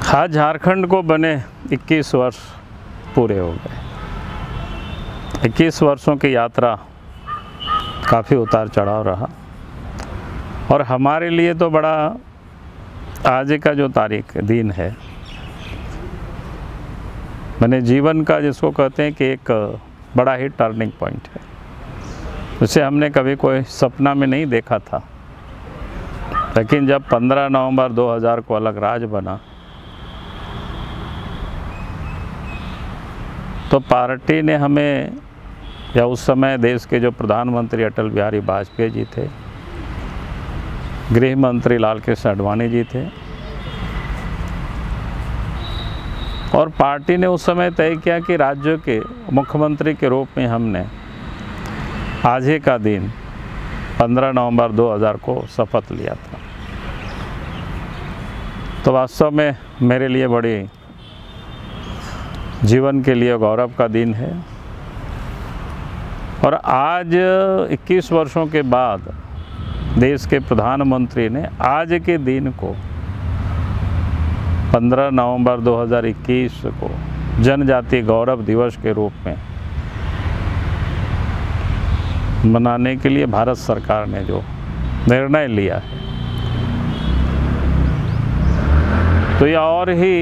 आज झारखंड को बने 21 वर्ष पूरे हो गए। 21 वर्षों की यात्रा काफ़ी उतार चढ़ाव रहा और हमारे लिए तो बड़ा आज का जो तारीख दिन है, मैंने जीवन का जिसको कहते हैं कि एक बड़ा ही टर्निंग पॉइंट है, जिसे हमने कभी कोई सपना में नहीं देखा था। लेकिन जब 15 नवंबर 2000 को अलग राज बना तो पार्टी ने हमें, या उस समय देश के जो प्रधानमंत्री अटल बिहारी वाजपेयी जी थे, गृह मंत्री लाल कृष्ण आडवाणी जी थे, और पार्टी ने उस समय तय किया कि राज्य के मुख्यमंत्री के रूप में हमने आज ही का दिन 15 नवंबर 2000 को शपथ लिया था। तो वास्तव में मेरे लिए बड़ी जीवन के लिए गौरव का दिन है। और आज 21 वर्षों के बाद देश के प्रधानमंत्री ने आज के दिन को 15 नवंबर 2021 को जनजातीय गौरव दिवस के रूप में मनाने के लिए भारत सरकार ने जो निर्णय लिया है, तो यह और ही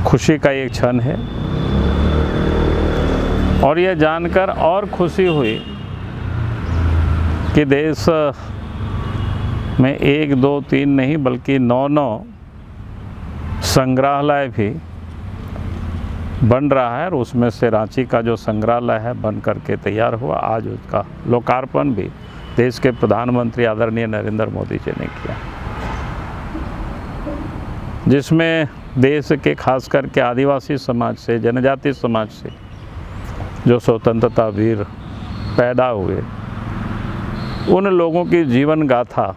खुशी का एक क्षण है। और यह जानकर और खुशी हुई कि देश में 1, 2, 3 नहीं बल्कि 9 संग्रहालय भी बन रहा है, और उसमें से रांची का जो संग्रहालय है बन करके तैयार हुआ। आज उसका लोकार्पण भी देश के प्रधानमंत्री आदरणीय नरेंद्र मोदी जी ने किया, जिसमें देश के खास करके आदिवासी समाज से, जनजातीय समाज से जो स्वतंत्रता वीर पैदा हुए, उन लोगों की जीवन गाथा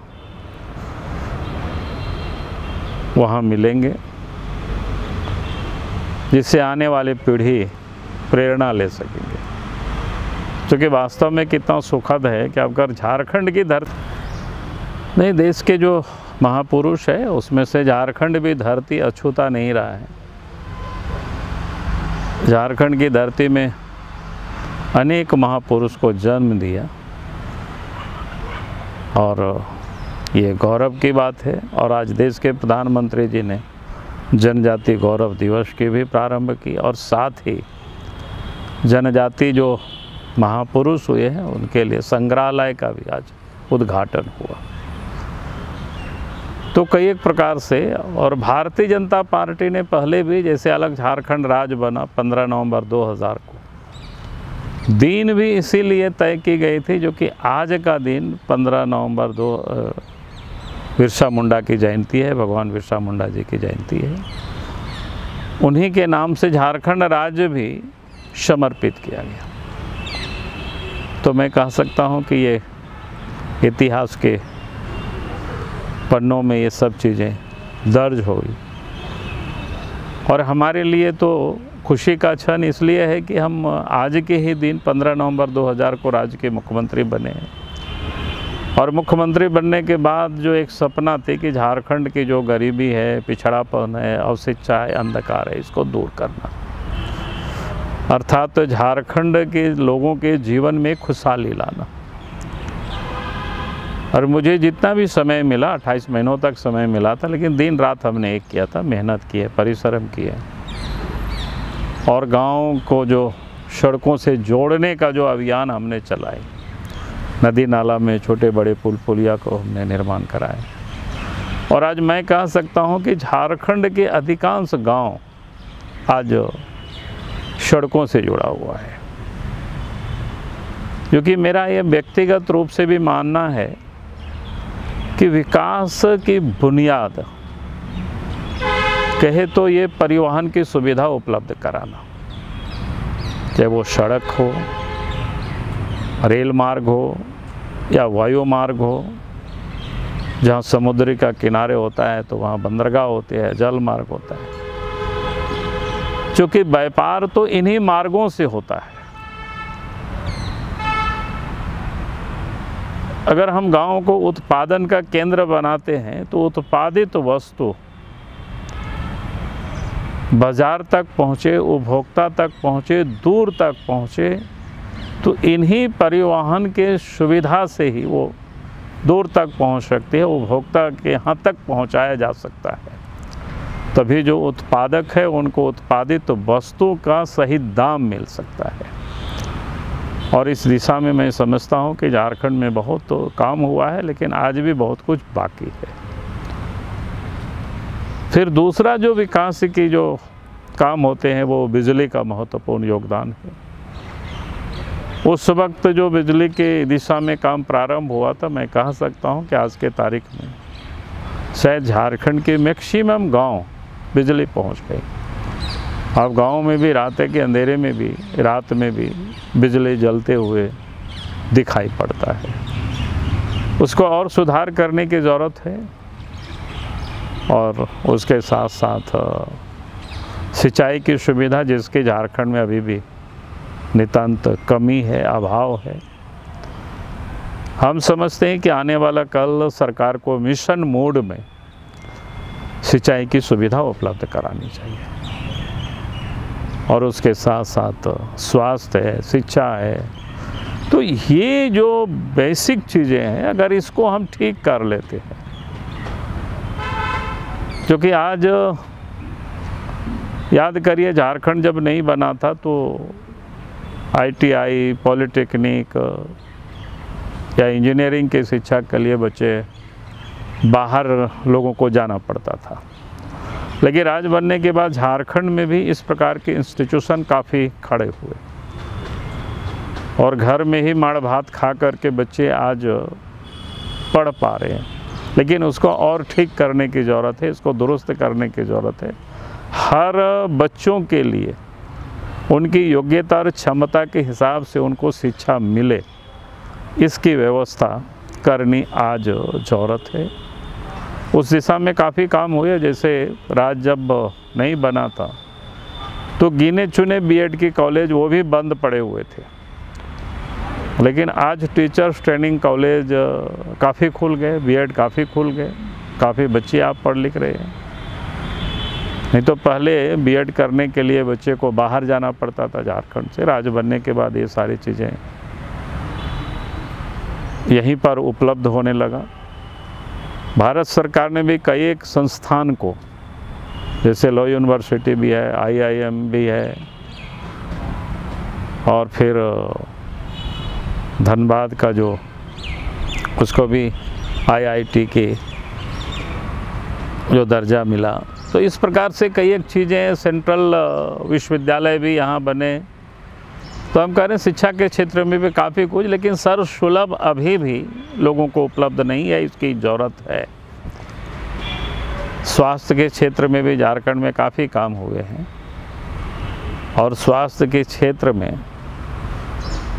वहाँ मिलेंगे, जिससे आने वाली पीढ़ी प्रेरणा ले सकेंगे। क्योंकि वास्तव में कितना सुखद है कि अगर झारखंड की धरती नहीं, देश के जो महापुरुष है उसमें से झारखंड भी धरती अछूता नहीं रहा है। झारखंड की धरती में अनेक महापुरुष को जन्म दिया, और ये गौरव की बात है। और आज देश के प्रधानमंत्री जी ने जनजातीय गौरव दिवस की भी प्रारंभ की, और साथ ही जनजाति जो महापुरुष हुए हैं उनके लिए संग्रहालय का भी आज उद्घाटन हुआ। तो कई एक प्रकार से, और भारतीय जनता पार्टी ने पहले भी, जैसे अलग झारखंड राज्य बना 15 नवंबर 2000 को, दिन भी इसीलिए तय की गई थी जो कि आज का दिन 15 नवंबर बिरसा मुंडा की जयंती है, भगवान बिरसा मुंडा जी की जयंती है। उन्हीं के नाम से झारखंड राज्य भी समर्पित किया गया। तो मैं कह सकता हूँ कि ये इतिहास के पन्नों में ये सब चीज़ें दर्ज हुई, और हमारे लिए तो खुशी का क्षण इसलिए है कि हम आज के ही दिन 15 नवंबर 2000 को राज्य के मुख्यमंत्री बने हैं। और मुख्यमंत्री बनने के बाद जो एक सपना थी कि झारखंड की जो गरीबी है, पिछड़ापन है, अशिक्षा है, अंधकार है, इसको दूर करना, अर्थात तो झारखंड के लोगों के जीवन में खुशहाली लाना। और मुझे जितना भी समय मिला, 28 महीनों तक समय मिला था, लेकिन दिन रात हमने एक किया था, मेहनत की है, परिश्रम किए, और गांव को जो सड़कों से जोड़ने का जो अभियान हमने चलाए, नदी नाला में छोटे बड़े पुल पुलिया को हमने निर्माण कराए। और आज मैं कह सकता हूं कि झारखंड के अधिकांश गांव आज सड़कों से जुड़ा हुआ है। क्योंकि मेरा ये व्यक्तिगत रूप से भी मानना है कि विकास की बुनियाद कहे तो ये परिवहन की सुविधा उपलब्ध कराना, चाहे वो सड़क हो, रेल मार्ग हो, या वायु मार्ग हो। जहाँ समुद्री का किनारे होता है तो वहाँ बंदरगाह होते हैं, जल मार्ग होता है, क्योंकि व्यापार तो इन्हीं मार्गों से होता है। अगर हम गाँव को उत्पादन का केंद्र बनाते हैं तो उत्पादित वस्तु बाज़ार तक पहुँचे, उपभोक्ता तक पहुँचे, दूर तक पहुँचे, तो इन्हीं परिवहन के सुविधा से ही वो दूर तक पहुँच सकती है, उपभोक्ता के यहाँ तक पहुँचाया जा सकता है। तभी जो उत्पादक है उनको उत्पादित वस्तु का सही दाम मिल सकता है। और इस दिशा में मैं समझता हूँ कि झारखंड में बहुत तो काम हुआ है, लेकिन आज भी बहुत कुछ बाकी है। फिर दूसरा जो विकास की जो काम होते हैं वो बिजली का महत्वपूर्ण योगदान है। उस वक्त जो बिजली के दिशा में काम प्रारंभ हुआ था, मैं कह सकता हूँ कि आज के तारीख में शायद झारखंड के मैक्सिमम गांव बिजली पहुँच गई। अब गाँव में भी रात के अंधेरे में भी, रात में भी बिजली जलते हुए दिखाई पड़ता है। उसको और सुधार करने की ज़रूरत है, और उसके साथ साथ सिंचाई की सुविधा जिसकी झारखंड में अभी भी नितांत कमी है, अभाव है। हम समझते हैं कि आने वाला कल सरकार को मिशन मोड में सिंचाई की सुविधा उपलब्ध करानी चाहिए, और उसके साथ साथ स्वास्थ्य है, शिक्षा है। तो ये जो बेसिक चीज़ें हैं, अगर इसको हम ठीक कर लेते हैं, क्योंकि आज याद करिए झारखंड जब नहीं बना था तो ITI, पॉलिटेक्निक या इंजीनियरिंग की शिक्षा के लिए बच्चे बाहर लोगों को जाना पड़ता था। लेकिन राज्य बनने के बाद झारखंड में भी इस प्रकार के इंस्टीट्यूशन काफ़ी खड़े हुए, और घर में ही माड़ भात खा करके बच्चे आज पढ़ पा रहे हैं। लेकिन उसको और ठीक करने की ज़रूरत है, इसको दुरुस्त करने की ज़रूरत है। हर बच्चों के लिए उनकी योग्यता और क्षमता के हिसाब से उनको शिक्षा मिले, इसकी व्यवस्था करनी आज ज़रूरत है। उस दिशा में काफ़ी काम हुए। जैसे राज्य जब नहीं बना था तो गिने चुने BEd की कॉलेज वो भी बंद पड़े हुए थे, लेकिन आज टीचर्स ट्रेनिंग कॉलेज काफ़ी खुल गए, BEd काफ़ी खुल गए, काफ़ी बच्चे आप पढ़ लिख रहे हैं। नहीं तो पहले BEd करने के लिए बच्चे को बाहर जाना पड़ता था झारखंड से। राज्य बनने के बाद ये सारी चीज़ें यहीं पर उपलब्ध होने लगा। भारत सरकार ने भी कई एक संस्थान को, जैसे लॉ यूनिवर्सिटी भी है, IIM भी है, और फिर धनबाद का जो उसको भी IIT के जो दर्जा मिला। तो इस प्रकार से कई एक चीज़ें, सेंट्रल विश्वविद्यालय भी यहाँ बने। तो हम कह रहे हैं शिक्षा के क्षेत्र में भी काफ़ी कुछ, लेकिन सर्वसुलभ अभी भी लोगों को उपलब्ध नहीं है, इसकी ज़रूरत है। स्वास्थ्य के क्षेत्र में भी झारखंड में काफ़ी काम हुए हैं, और स्वास्थ्य के क्षेत्र में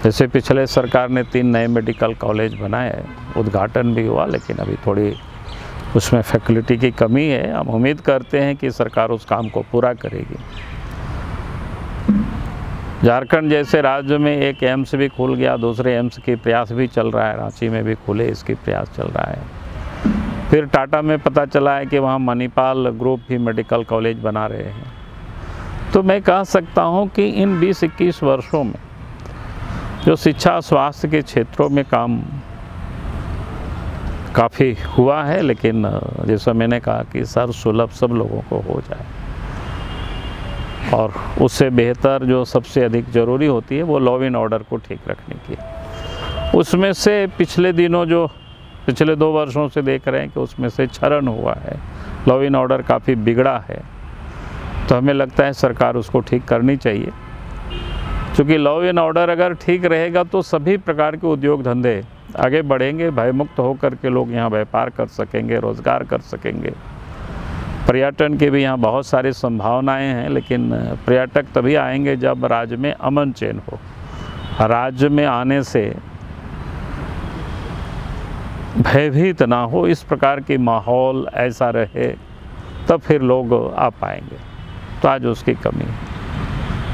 जैसे पिछले सरकार ने 3 नए मेडिकल कॉलेज बनाए, उद्घाटन भी हुआ, लेकिन अभी थोड़ी उसमें फैकल्टी की कमी है। हम उम्मीद करते हैं कि सरकार उस काम को पूरा करेगी। झारखंड जैसे राज्य में एक एम्स भी खुल गया, दूसरे एम्स की प्रयास भी चल रहा है, रांची में भी खुले इसकी प्रयास चल रहा है। फिर टाटा में पता चला है कि वहाँ मणिपाल ग्रुप भी मेडिकल कॉलेज बना रहे हैं। तो मैं कह सकता हूँ कि इन 20-21 वर्षों में जो शिक्षा स्वास्थ्य के क्षेत्रों में काम काफ़ी हुआ है, लेकिन जैसा मैंने कहा कि सर्वसुलभ सब लोगों को हो जाए, और उससे बेहतर जो सबसे अधिक ज़रूरी होती है वो लॉ एंड ऑर्डर को ठीक रखने की। उसमें से पिछले दिनों जो पिछले 2 वर्षों से देख रहे हैं कि उसमें से क्षरण हुआ है, लॉ एंड ऑर्डर काफ़ी बिगड़ा है। तो हमें लगता है सरकार उसको ठीक करनी चाहिए, क्योंकि लॉ एंड ऑर्डर अगर ठीक रहेगा तो सभी प्रकार के उद्योग धंधे आगे बढ़ेंगे, भयमुक्त होकर के लोग यहाँ व्यापार कर सकेंगे, रोज़गार कर सकेंगे। पर्यटन की भी यहाँ बहुत सारी संभावनाएं हैं, लेकिन पर्यटक तभी आएंगे जब राज्य में अमन चैन हो। राज्य में आने से भयभीत ना हो, इस प्रकार की माहौल ऐसा रहे, तब फिर लोग आ पाएंगे। तो आज उसकी कमी है।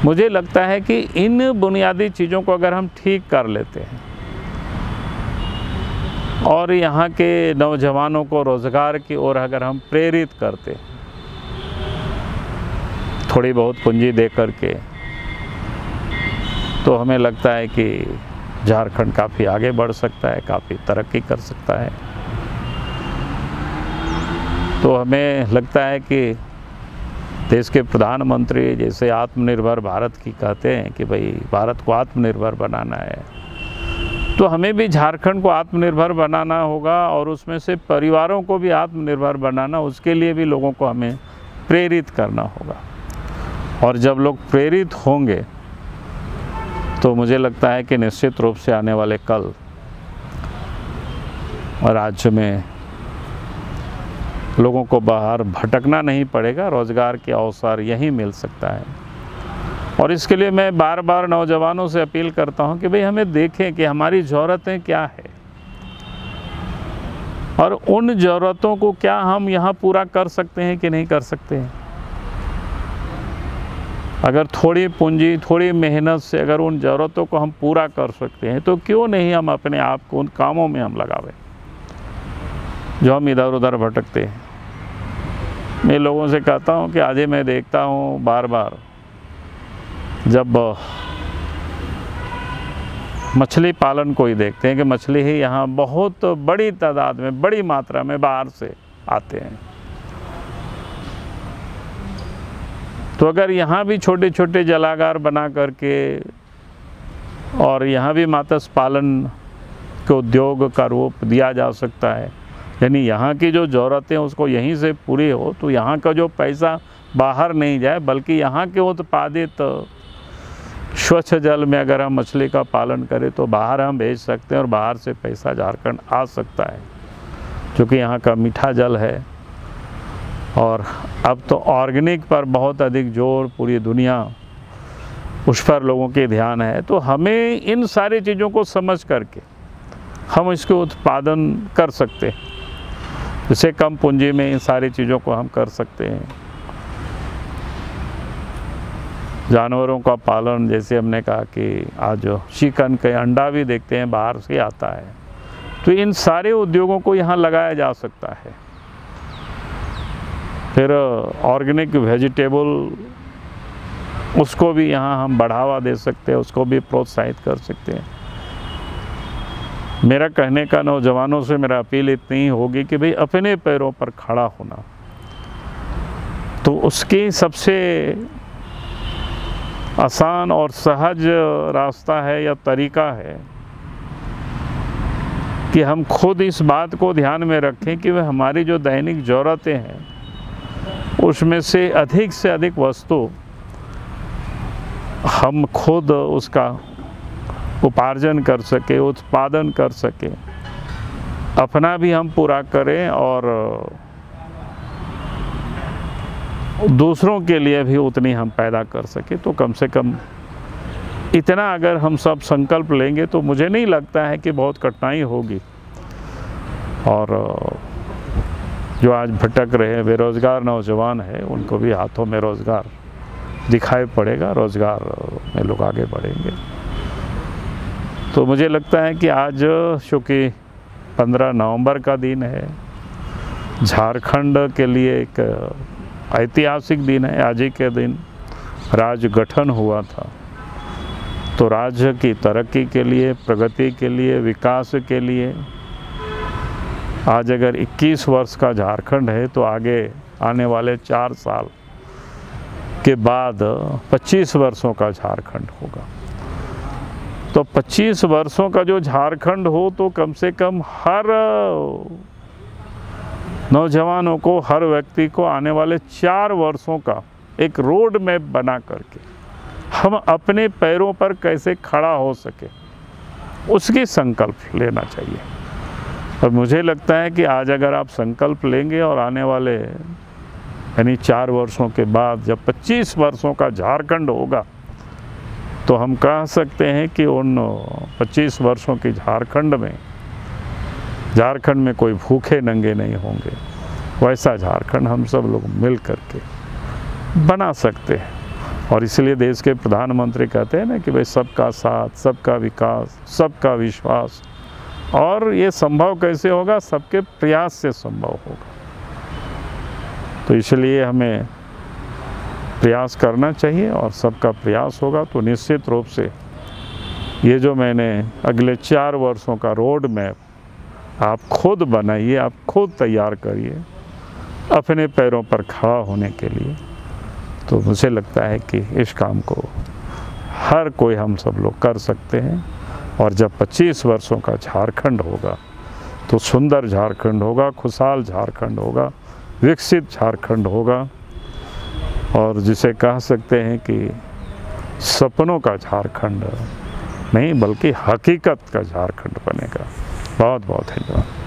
मुझे लगता है कि इन बुनियादी चीज़ों को अगर हम ठीक कर लेते हैं और यहाँ के नौजवानों को रोज़गार की ओर अगर हम प्रेरित करते हैं, थोड़ी बहुत पूंजी दे करके, तो हमें लगता है कि झारखंड काफ़ी आगे बढ़ सकता है, काफ़ी तरक्की कर सकता है। तो हमें लगता है कि देश के प्रधानमंत्री जैसे आत्मनिर्भर भारत की कहते हैं कि भाई भारत को आत्मनिर्भर बनाना है, तो हमें भी झारखंड को आत्मनिर्भर बनाना होगा और उसमें से परिवारों को भी आत्मनिर्भर बनाना, उसके लिए भी लोगों को हमें प्रेरित करना होगा। और जब लोग प्रेरित होंगे तो मुझे लगता है कि निश्चित रूप से आने वाले कल राज्य में लोगों को बाहर भटकना नहीं पड़ेगा, रोज़गार के अवसर यहीं मिल सकता है। और इसके लिए मैं बार बार नौजवानों से अपील करता हूं कि भाई हमें देखें कि हमारी ज़रूरतें क्या है और उन ज़रूरतों को क्या हम यहाँ पूरा कर सकते हैं कि नहीं कर सकते हैं। अगर थोड़ी पूंजी, थोड़ी मेहनत से अगर उन ज़रूरतों को हम पूरा कर सकते हैं तो क्यों नहीं हम अपने आप को उन कामों में हम लगावें जो हम इधर उधर भटकते हैं। मैं लोगों से कहता हूँ कि आज मैं देखता हूँ बार बार जब मछली पालन को ही देखते हैं कि मछली ही यहाँ बहुत बड़ी तादाद में, बड़ी मात्रा में बाहर से आते हैं। तो अगर यहाँ भी छोटे छोटे जलागार बना करके और यहाँ भी मत्स्य पालन के उद्योग का रूप दिया जा सकता है, यानी यहाँ की जो ज़रूरतें उसको यहीं से पूरी हो, तो यहाँ का जो पैसा बाहर नहीं जाए बल्कि यहाँ के उत्पादित स्वच्छ जल में अगर हम मछली का पालन करें तो बाहर हम भेज सकते हैं और बाहर से पैसा झारखंड आ सकता है, क्योंकि यहाँ का मीठा जल है। और अब तो ऑर्गेनिक पर बहुत अधिक जोर पूरी दुनिया उस पर लोगों के ध्यान है। तो हमें इन सारी चीज़ों को समझ करके हम इसके उत्पादन कर सकते हैं, जिससे कम पूंजी में इन सारी चीज़ों को हम कर सकते हैं। जानवरों का पालन, जैसे हमने कहा कि आज चिकन के अंडा भी देखते हैं बाहर से आता है, तो इन सारे उद्योगों को यहाँ लगाया जा सकता है। फिर ऑर्गेनिक वेजिटेबल, उसको भी यहाँ हम बढ़ावा दे सकते हैं, उसको भी प्रोत्साहित कर सकते हैं। मेरा कहने का नौजवानों से मेरा अपील इतनी ही होगी कि भाई अपने पैरों पर खड़ा होना, तो उसकी सबसे आसान और सहज रास्ता है या तरीका है कि हम खुद इस बात को ध्यान में रखें कि वह हमारी जो दैनिक ज़रूरतें हैं उसमें से अधिक वस्तु हम खुद उसका उपार्जन कर सके, उत्पादन कर सके, अपना भी हम पूरा करें और दूसरों के लिए भी उतनी हम पैदा कर सके। तो कम से कम इतना अगर हम सब संकल्प लेंगे तो मुझे नहीं लगता है कि बहुत कठिनाई होगी। और जो आज भटक रहे हैं बेरोज़गार नौजवान हैं, उनको भी हाथों में रोज़गार दिखाई पड़ेगा, रोज़गार में लोग आगे बढ़ेंगे। तो मुझे लगता है कि आज चूँकि 15 नवंबर का दिन है, झारखंड के लिए एक ऐतिहासिक दिन है। आज ही के दिन राज्य गठन हुआ था, तो राज्य की तरक्की के लिए, प्रगति के लिए, विकास के लिए आज अगर 21 वर्ष का झारखंड है तो आगे आने वाले 4 साल के बाद 25 वर्षों का झारखंड होगा। तो 25 वर्षों का जो झारखंड हो तो कम से कम हर नौजवानों को, हर व्यक्ति को आने वाले 4 वर्षों का एक रोड मैप बना करके हम अपने पैरों पर कैसे खड़ा हो सके, उसकी संकल्प लेना चाहिए। और मुझे लगता है कि आज अगर आप संकल्प लेंगे और आने वाले यानी 4 वर्षों के बाद जब 25 वर्षों का झारखंड होगा, तो हम कह सकते हैं कि उन 25 वर्षों की झारखंड में कोई भूखे नंगे नहीं होंगे। वैसा झारखंड हम सब लोग मिल करके बना सकते हैं। और इसलिए देश के प्रधानमंत्री कहते हैं ना कि भाई सबका साथ, सबका विकास, सबका विश्वास। और ये संभव कैसे होगा? सबके प्रयास से संभव होगा। तो इसलिए हमें प्रयास करना चाहिए और सबका प्रयास होगा तो निश्चित रूप से ये जो मैंने अगले 4 वर्षों का रोड मैप आप खुद बनाइए, आप खुद तैयार करिए अपने पैरों पर खड़ा होने के लिए, तो मुझे लगता है कि इस काम को हर कोई, हम सब लोग कर सकते हैं। और जब 25 वर्षों का झारखंड होगा तो सुंदर झारखंड होगा, खुशहाल झारखंड होगा, विकसित झारखंड होगा, और जिसे कह सकते हैं कि सपनों का झारखंड नहीं बल्कि हकीकत का झारखंड बनेगा। बहुत बहुत धन्यवाद।